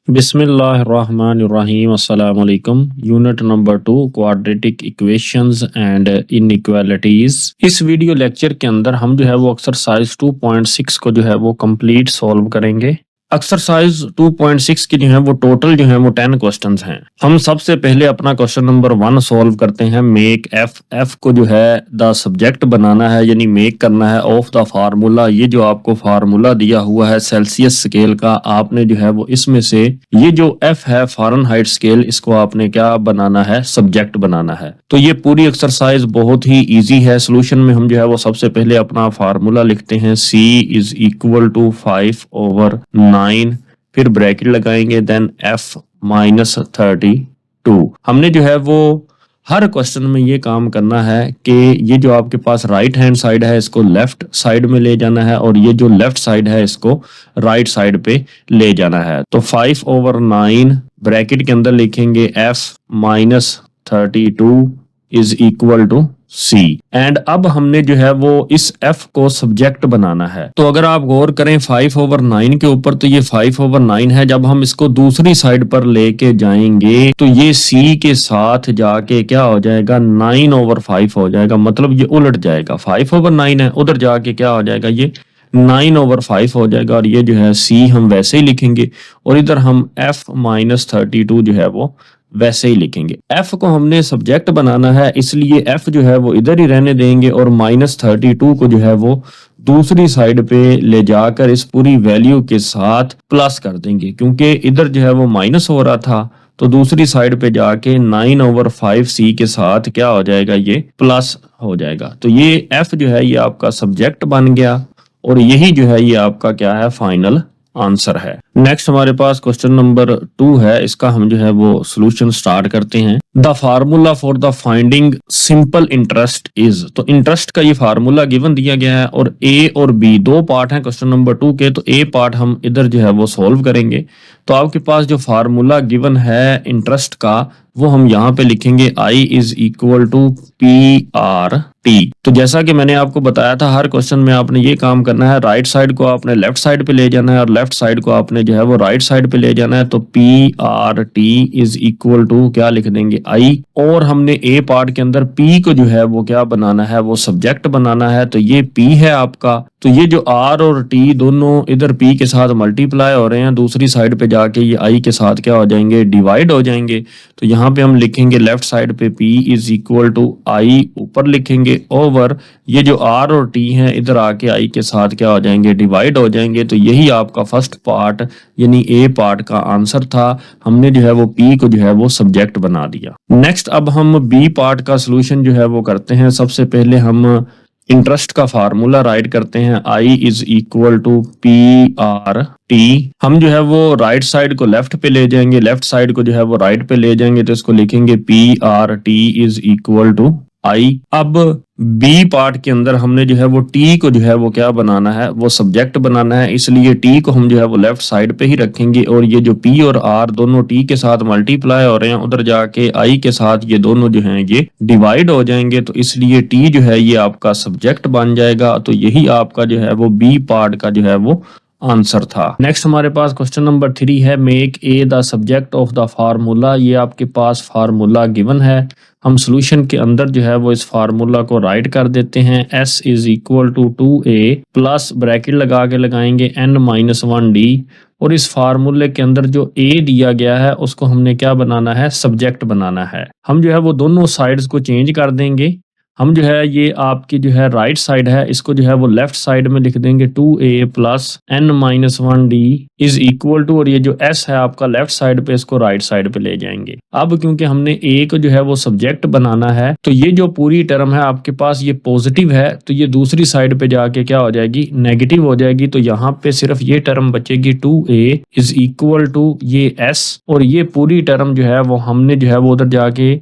बिस्मिल्लाहिर्रहमानिर्रहीम अस्सलाम वालेकुम। Unit number 2 quadratic equations and inequalities. इस वीडियो लेक्चर के अंदर हम जो है वो एक्सरसाइज 2.6 को जो है वो कंप्लीट सॉल्व करेंगे। एक्सरसाइज 2.6 की जो है वो टोटल जो है वो 10 क्वेश्चंस हैं। हम सबसे पहले अपना क्वेश्चन नंबर 1 सॉल्व करते हैं। मेक एफ को जो है द सब्जेक्ट बनाना है, यानी मेक करना है ऑफ द फार्मूला। ये जो आपको फार्मूला दिया हुआ है सेल्सियस स्केल का, आपने जो है वो इसमें से ये जो एफ है फ़ारेनहाइट स्केल, इसको आपने क्या बनाना है, सब्जेक्ट बनाना है। तो ये पूरी एक्सरसाइज बहुत ही ईजी है। सोल्यूशन में हम जो है वो सबसे पहले अपना फार्मूला लिखते हैं, c इज इक्वल टू 5/9, फिर ब्रैकेट लगाएंगे, देन f माइनस 32। हमने जो है वो हर क्वेश्चन में ये काम करना है कि ये जो आपके पास राइट हैंड साइड है इसको लेफ्ट साइड में ले जाना है, और ये जो लेफ्ट साइड है इसको राइट साइड पे ले जाना है। तो 5/9 ब्रैकेट के अंदर लिखेंगे f minus 32 is equal to c। And अब हमने जो है वो इस f को सब्जेक्ट बनाना है। तो अगर आप गौर करें 5/9 के ऊपर, तो ये 5/9 है। जब हम इसको दूसरी साइड पर लेके जाएंगे तो ये c के साथ जाके क्या हो जाएगा, 9/5 हो जाएगा। मतलब ये उलट जाएगा, 5/9 है, उधर जाके क्या हो जाएगा, ये 9/5 हो जाएगा। और ये जो है c हम वैसे ही लिखेंगे, और इधर हम f माइनस 32 जो है वो वैसे ही लिखेंगे। f को हमने सब्जेक्ट बनाना है, इसलिए f जो है वो इधर ही रहने देंगे, और माइनस 32 को जो है वो दूसरी साइड पे ले जाकर इस पूरी वैल्यू के साथ प्लस कर देंगे, क्योंकि इधर जो है वो माइनस हो रहा था। तो दूसरी साइड पे जाके 9/5 c के साथ क्या हो जाएगा, ये प्लस हो जाएगा। तो ये f जो है ये आपका सब्जेक्ट बन गया, और यही जो है ये आपका क्या है, फाइनल आंसर है। नेक्स्ट हमारे पास क्वेश्चन नंबर 2 है। इसका हम जो है वो सॉल्यूशन स्टार्ट करते हैं। The formula for the finding simple interest is. तो इंटरेस्ट का ये फार्मूला गिवन दिया गया है, और ए और बी दो पार्ट हैं क्वेश्चन नंबर 2 के। तो ए पार्ट हम इधर जो है वो सॉल्व करेंगे। तो आपके पास जो फार्मूला गिवन है इंटरेस्ट का, वो हम यहाँ पे लिखेंगे, I is equal to PRT। तो जैसा कि मैंने आपको बताया था, हर क्वेश्चन में आपने ये काम करना है, राइट साइड को आपने लेफ्ट साइड पे ले जाना है, और लेफ्ट साइड को आपने जो है वो राइट साइड पे ले जाना है। तो PRT इज इक्वल टू क्या लिख देंगे, I। और हमने ए पार्ट के अंदर P को जो है वो क्या बनाना है, वो सब्जेक्ट बनाना है। तो ये P है आपका। तो ये जो R और T दोनों इधर P के साथ मल्टीप्लाई हो रहे हैं, दूसरी साइड पे जाके ये I के साथ क्या हो जाएंगे, डिवाइड हो जाएंगे। तो यहाँ पे हम लिखेंगे लेफ्ट साइड पे P is equal to I ऊपर लिखेंगे, ओवर ये जो R और T हैं इधर आके I के साथ क्या हो जाएंगे, डिवाइड हो जाएंगे। तो यही आपका फर्स्ट पार्ट यानी ए पार्ट का आंसर था। हमने जो है वो P को जो है वो सब्जेक्ट बना दिया। नेक्स्ट अब हम बी पार्ट का सॉल्यूशन जो है वो करते हैं। सबसे पहले हम इंटरेस्ट का फार्मूला राइट करते हैं, I is equal to PRT। हम जो है वो राइट साइड को लेफ्ट पे ले जाएंगे, लेफ्ट साइड को जो है वो राइट पे ले जाएंगे। तो इसको लिखेंगे PRT is equal to I। अब बी पार्ट के अंदर हमने जो है वो T को जो है वो क्या बनाना है, वो सब्जेक्ट बनाना है, इसलिए T को हम जो है वो लेफ्ट साइड पे ही रखेंगे। और ये जो P और R दोनों T के साथ मल्टीप्लाई हो रहे हैं, उधर जाके I के साथ ये दोनों जो हैं ये डिवाइड हो जाएंगे। तो इसलिए T जो है ये आपका सब्जेक्ट बन जाएगा। तो यही आपका जो है वो बी पार्ट का जो है वो आंसर था। नेक्स्ट हमारे पास क्वेश्चन नंबर 3 है, make a the subject of the formula. ये आपके पास फार्मूला गिवन है। हम सॉल्यूशन के अंदर जो है वो इस फार्मूला को राइट कर देते हैं, s is equal to 2a plus bracket लगा के लगाएंगे n-1d। और इस फार्मूले के अंदर जो a दिया गया है उसको हमने क्या बनाना है, सब्जेक्ट बनाना है। हम जो है वो दोनों साइड्स को चेंज कर देंगे। हम जो है ये आपकी जो है राइट साइड है, इसको जो है वो लेफ्ट साइड में लिख देंगे 2a plus n-1d is equal to, और ये जो s है आपका लेफ्ट साइड पे, इसको राइट साइड पे ले जाएंगे। अब क्योंकि हमने a को जो है वो सब्जेक्ट बनाना है, तो ये जो पूरी टर्म है आपके पास ये पॉजिटिव है, तो ये दूसरी साइड पे जाके क्या हो जाएगी, नेगेटिव हो जाएगी। तो यहाँ पे सिर्फ ये टर्म बचेगी 2a इज इक्वल टू ये s, और ये पूरी टर्म जो है वो हमने जो है वो उधर जाके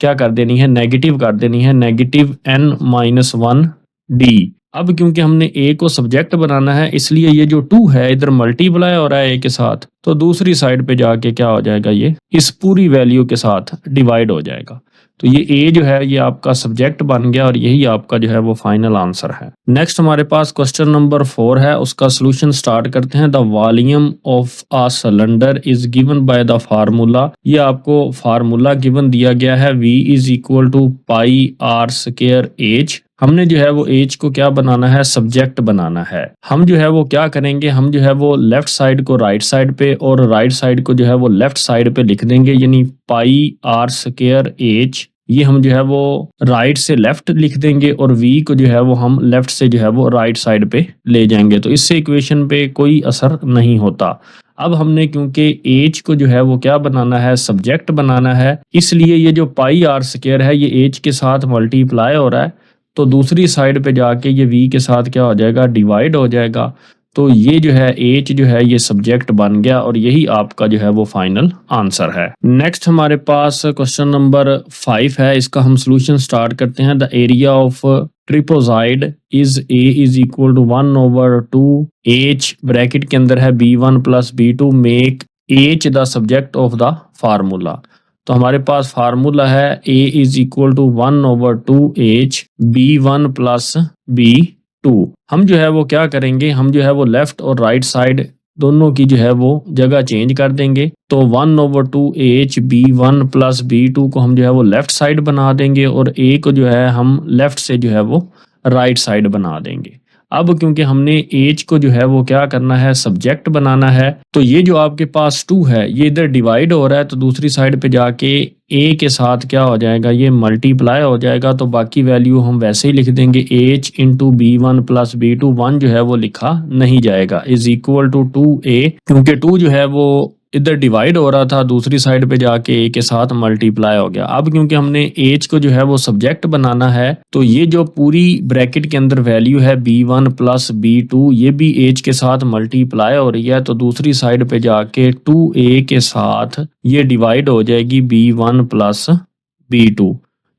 क्या कर देनी है, नेगेटिव कर देनी है, नेगेटिव n-1d। अब क्योंकि हमने a को सब्जेक्ट बनाना है, इसलिए ये जो 2 है इधर मल्टीप्लाई हो रहा है a के साथ, तो दूसरी साइड पे जाके क्या हो जाएगा, ये इस पूरी वैल्यू के साथ डिवाइड हो जाएगा। तो ये ए जो है ये आपका सब्जेक्ट बन गया और यही आपका जो है वो फाइनल आंसर है। नेक्स्ट हमारे पास क्वेश्चन नंबर 4 है, उसका सोल्यूशन स्टार्ट करते हैं। The volume of a cylinder is given by the formula. ये आपको फार्मूला गिवन दिया गया है, V is equal to pi r square h. हमने जो है वो एच को क्या बनाना है, सब्जेक्ट बनाना है। हम जो है वो क्या करेंगे, हम जो है वो लेफ्ट साइड को राइट साइड पे और राइट साइड को जो है वो लेफ्ट साइड पे लिख देंगे, यानी पाई आर स्क्वायर एच ये हम जो है वो राइट से लेफ्ट लिख देंगे और v को जो है वो हम लेफ्ट से जो है वो राइट साइड पे ले जाएंगे। तो इससे इक्वेशन पे कोई असर नहीं होता। अब हमने क्योंकि h को जो है वो क्या बनाना है, सब्जेक्ट बनाना है, इसलिए ये जो पाई आर स्क्वायर है ये h के साथ मल्टीप्लाई हो रहा है, तो दूसरी साइड पे जाके ये v के साथ क्या हो जाएगा, डिवाइड हो जाएगा। तो ये जो है h जो है ये सब्जेक्ट बन गया और यही आपका जो है वो फाइनल आंसर है। नेक्स्ट हमारे पास क्वेश्चन नंबर 5 है, इसका हम सोल्यूशन स्टार्ट करते हैं। The area of trapezoid is a is equal to 1/2 h, bracket के अंदर है b1 plus b2, make h the subject of the formula. तो हमारे पास फार्मूला है a is equal to 1/2h b1 plus b2। हम जो है वो क्या करेंगे, हम जो है वो लेफ्ट और राइट साइड दोनों की जो है वो जगह चेंज कर देंगे। तो 1/2h b1 प्लस b2 को हम जो है वो लेफ्ट साइड बना देंगे और a को जो है हम लेफ्ट से जो है वो राइट साइड बना देंगे। अब क्योंकि हमने h को जो है वो क्या करना है, सब्जेक्ट बनाना है, तो ये जो आपके पास 2 है ये इधर डिवाइड हो रहा है, तो दूसरी साइड पे जाके a के साथ क्या हो जाएगा, ये मल्टीप्लाई हो जाएगा। तो बाकी वैल्यू हम वैसे ही लिख देंगे, h into b1 plus b2, 1 जो है वो लिखा नहीं जाएगा, इज इक्वल टू 2a, क्योंकि 2 जो है वो इधर डिवाइड हो रहा था, दूसरी साइड पे जाके a के साथ मल्टीप्लाई हो गया। अब क्योंकि हमने h को जो है वो सब्जेक्ट बनाना है, तो ये जो पूरी ब्रैकेट के अंदर वैल्यू है b1 प्लस b2 ये भी h के साथ मल्टीप्लाई हो रही है, तो दूसरी साइड पे जाके 2a के साथ ये डिवाइड हो जाएगी b1 प्लस b2।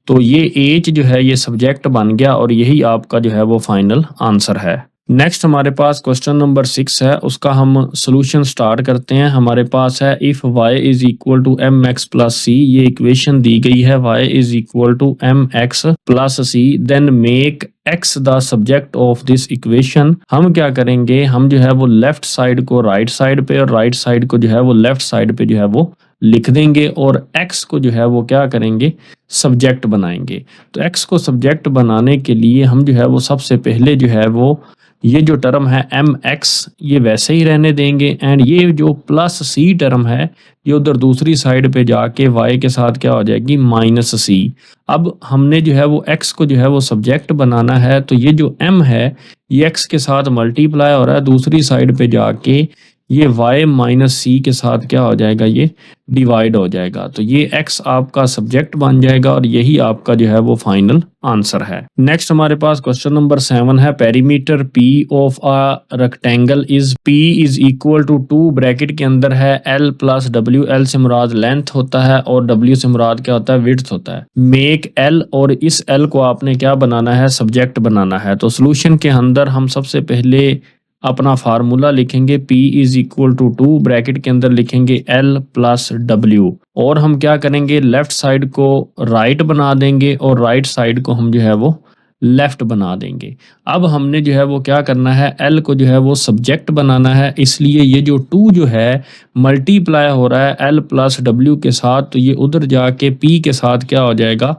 तो ये h जो है ये सब्जेक्ट बन गया और यही आपका जो है वो फाइनल आंसर है। नेक्स्ट हमारे पास क्वेश्चन नंबर 6 है, उसका हम सोल्यूशन स्टार्ट करते हैं। हमारे पास है if y is equal to mx plus C, ये इक्वेशन दी गई है y is equal to mx plus C, then make x the subject of this equation. हम क्या करेंगे, हम जो है वो लेफ्ट साइड को राइट साइड पे और राइट साइड को जो है वो लेफ्ट साइड पे जो है वो लिख देंगे और x को जो है वो क्या करेंगे, सब्जेक्ट बनाएंगे। तो x को सब्जेक्ट बनाने के लिए हम जो है वो सबसे पहले जो है वो ये जो टर्म है mx ये वैसे ही रहने देंगे एंड ये जो प्लस c टर्म है ये उधर दूसरी साइड पे जाके y के साथ क्या हो जाएगी, माइनस c। अब हमने जो है वो x को जो है वो सब्जेक्ट बनाना है, तो ये जो m है ये x के साथ मल्टीप्लाई हो रहा है, दूसरी साइड पे जाके ये y माइनस c के साथ क्या हो जाएगा, ये डिवाइड हो जाएगा। तो ये x आपका सब्जेक्ट बन जाएगा और यही आपका जो है वो फाइनल आंसर है। नेक्स्ट हमारे पास क्वेश्चन नंबर 7 है, perimeter p of a rectangle is p is equal to 2, bracket के अंदर है l प्लस w, l से मुराद लेंथ होता है और w से मुराद क्या होता है, विड्थ होता है। मेक l, और इस l को आपने क्या बनाना है, सब्जेक्ट बनाना है। तो सोल्यूशन के अंदर हम सबसे पहले अपना फार्मूला लिखेंगे, p is equal to 2, bracket के अंदर लिखेंगे l प्लस w, और हम क्या करेंगे, लेफ्ट साइड को राइट बना देंगे और राइट साइड को हम जो है वो लेफ्ट बना देंगे। अब हमने जो है वो क्या करना है, l को जो है वो सब्जेक्ट बनाना है, इसलिए ये जो 2 जो है मल्टीप्लाई हो रहा है l प्लस w के साथ, तो ये उधर जाके p के साथ क्या हो जाएगा,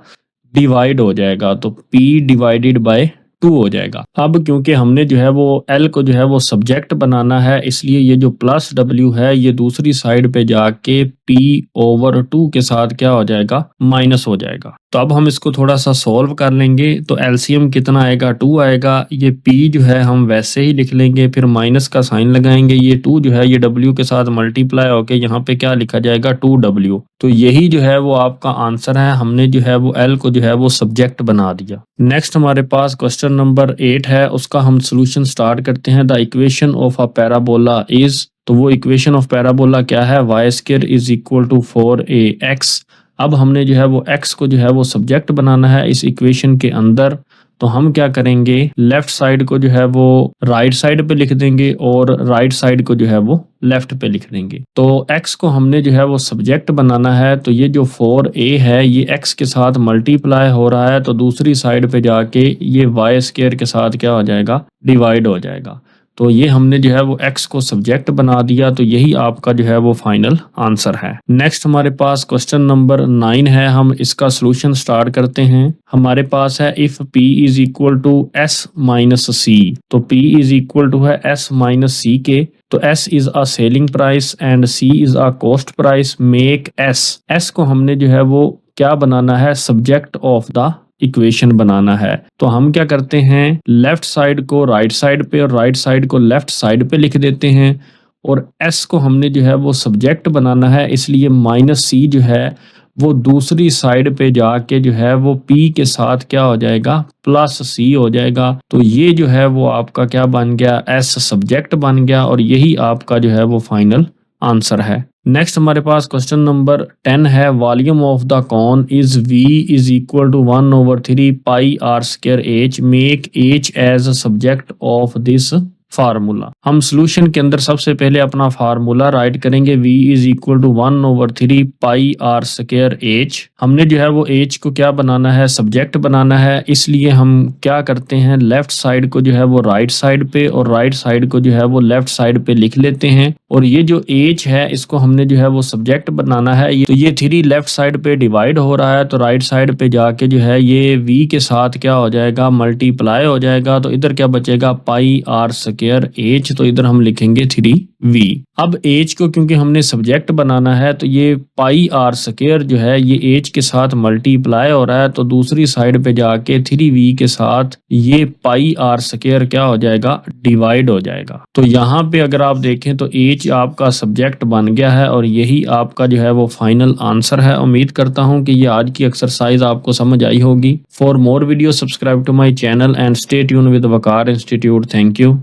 डिवाइड हो जाएगा। तो p डिवाइडेड बाय 2 हो जाएगा। अब क्योंकि हमने जो है वो l को जो है वो सब्जेक्ट बनाना है, इसलिए ये जो प्लस w है ये दूसरी साइड पे जाके p ओवर 2 के साथ क्या हो जाएगा, माइनस हो जाएगा। तो अब हम इसको थोड़ा सा सॉल्व कर लेंगे। तो एलसीएम कितना आएगा, 2 आएगा। ये p जो है हम वैसे ही लिख लेंगे, फिर माइनस का साइन लगाएंगे। ये 2 जो है ये w के साथ मल्टीप्लाई होके यहाँ पे क्या लिखा जाएगा, 2w। तो यही जो है वो आपका आंसर है। हमने जो है वो l को जो है वो सब्जेक्ट बना दिया। नेक्स्ट हमारे पास क्वेश्चन नंबर 8 है, उसका हम सोल्यूशन स्टार्ट करते हैं। The equation of a parabola is, तो वो इक्वेशन ऑफ पैराबोला क्या है, y square is equal to 4ax। अब हमने जो है वो x को जो है वो सब्जेक्ट बनाना है इस इक्वेशन के अंदर। तो हम क्या करेंगे, लेफ्ट साइड को जो है वो राइट साइड पे लिख देंगे और राइट साइड को जो है वो लेफ्ट पे लिख देंगे। तो x को हमने जो है वो सब्जेक्ट बनाना है, तो ये जो 4a है ये x के साथ मल्टीप्लाई हो रहा है, तो दूसरी साइड पे जाके ये y स्क्वायर के साथ क्या हो जाएगा, डिवाइड हो जाएगा। तो ये हमने जो है वो x को सब्जेक्ट बना दिया, तो यही आपका जो है वो फाइनल आंसर है। नेक्स्ट हमारे पास क्वेश्चन नंबर 9 है, हम इसका सॉल्यूशन स्टार्ट करते हैं। हमारे पास है if p is equal to s minus C, तो p इज इक्वल टू है s माइनस सी के, तो s is a selling price and c is a cost price, make s को हमने जो है वो क्या बनाना है, सब्जेक्ट ऑफ द इक्वेशन बनाना है। तो हम क्या करते हैं, लेफ्ट साइड को राइट साइड पे और राइट साइड को लेफ्ट साइड पे लिख देते हैं, और s को हमने जो है वो सब्जेक्ट बनाना है, इसलिए माइनस सी जो है वो दूसरी साइड पे जाके जो है वो p के साथ क्या हो जाएगा, प्लस c हो जाएगा। तो ये जो है वो आपका क्या बन गया, s सब्जेक्ट बन गया, और यही आपका जो है वो फाइनल आंसर है। नेक्स्ट हमारे पास क्वेश्चन नंबर 10 है, volume of the cone is v is equal to 1/3 pi r square h, make h as subject of this formula. हम सॉल्यूशन के अंदर सबसे पहले अपना फार्मूला राइट करेंगे, v is equal to 1/3 pi r square h. हमने जो है वो h को क्या बनाना है, सब्जेक्ट बनाना है, इसलिए हम क्या करते हैं, लेफ्ट साइड को जो है वो राइट साइड पे और राइट साइड को जो है वो लेफ्ट साइड पे लिख लेते हैं, और ये जो h है इसको हमने जो है वो सब्जेक्ट बनाना है। तो ये 3 लेफ्ट साइड पे डिवाइड हो रहा है, तो राइट साइड पे जाके जो है ये v के साथ क्या हो जाएगा, मल्टीप्लाई हो जाएगा, तो इधर क्या बचेगा, पाई आर स्क्वायर एच, तो इधर हम लिखेंगे 3v। अब h को क्योंकि हमने सब्जेक्ट बनाना है, तो ये पाई आर स्क्वायर जो है ये h के साथ मल्टीप्लाई हो रहा है, तो दूसरी साइड पे जाके 3v के साथ ये पाई आर स्क्वायर क्या हो जाएगा, डिवाइड हो जाएगा। तो यहाँ पे अगर आप देखें तो h आपका सब्जेक्ट बन गया है, और यही आपका जो है वो फाइनल आंसर है। उम्मीद करता हूँ कि ये आज की एक्सरसाइज आपको समझ आई होगी। For more video subscribe to my channel and stay tune with Waqar institute. Thank you.